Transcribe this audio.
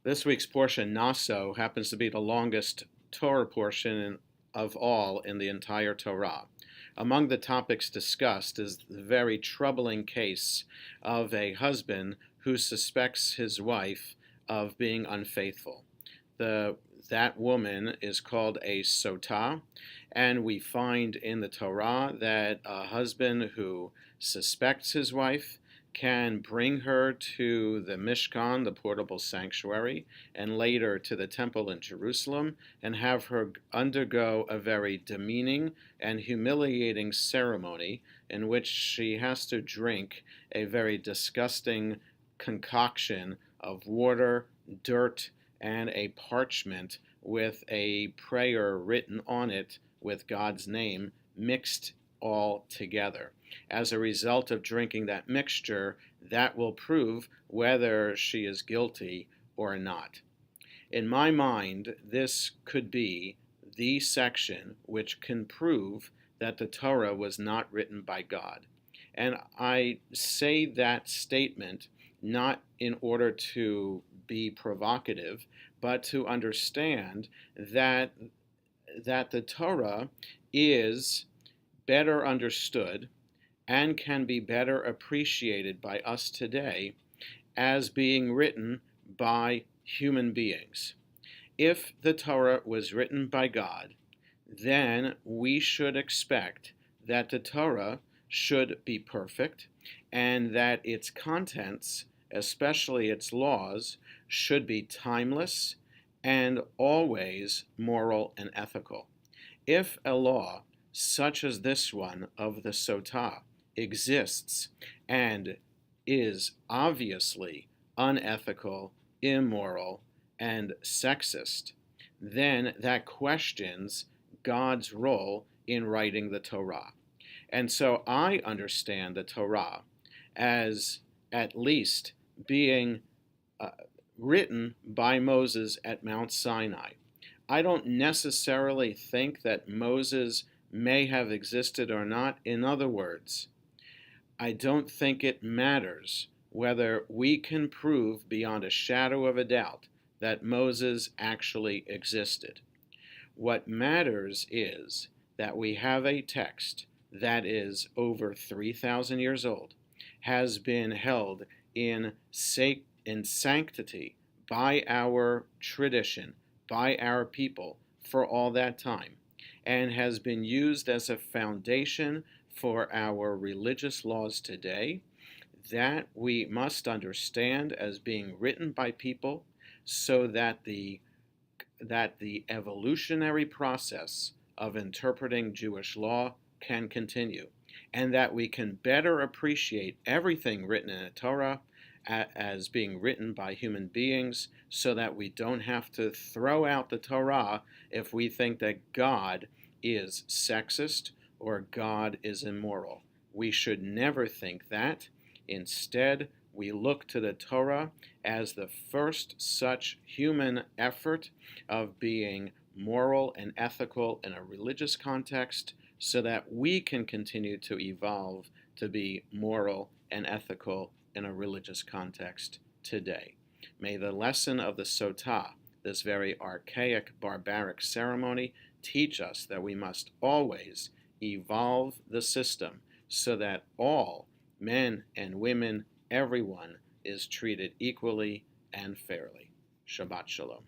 This week's portion, Naso, happens to be the longest Torah portion of all in the entire Torah. Among the topics discussed is the very troubling case of a husband who suspects his wife of being unfaithful. That woman is called a sotah, and we find in the Torah that a husband who suspects his wife can bring her to the Mishkan, the portable sanctuary, and later to the temple in Jerusalem, and have her undergo a very demeaning and humiliating ceremony in which she has to drink a very disgusting concoction of water, dirt, and a parchment with a prayer written on it with God's name mixed all together. As a result of drinking that mixture, that will prove whether she is guilty or not. In my mind, this could be the section which can prove that the Torah was not written by God. And I say that statement not in order to be provocative, but to understand that the Torah is better understood and can be better appreciated by us today as being written by human beings. If the Torah was written by God, then we should expect that the Torah should be perfect and that its contents, especially its laws, should be timeless and always moral and ethical. If a law such as this one of the Sotah exists and is obviously unethical, immoral, and sexist, then that questions God's role in writing the Torah. And so I understand the Torah as at least being uh, written by Moses at Mount Sinai. I don't necessarily think that Moses may have existed or not. In other words, I don't think it matters whether we can prove beyond a shadow of a doubt that Moses actually existed. What matters is that we have a text that is over 3,000 years old, has been held in sanctity by our tradition, by our people for all that time, and has been used as a foundation for our religious laws today, that we must understand as being written by people so that the evolutionary process of interpreting Jewish law can continue, and that we can better appreciate everything written in the Torah as being written by human beings, so that we don't have to throw out the Torah if we think that God is sexist or God is immoral. We should never think that. Instead, we look to the Torah as the first such human effort of being moral and ethical in a religious context, so that we can continue to evolve to be moral and ethical in a religious context today. May the lesson of the Sotah, this very archaic, barbaric ceremony, teach us that we must always evolve the system so that all men and women, everyone, is treated equally and fairly. Shabbat Shalom.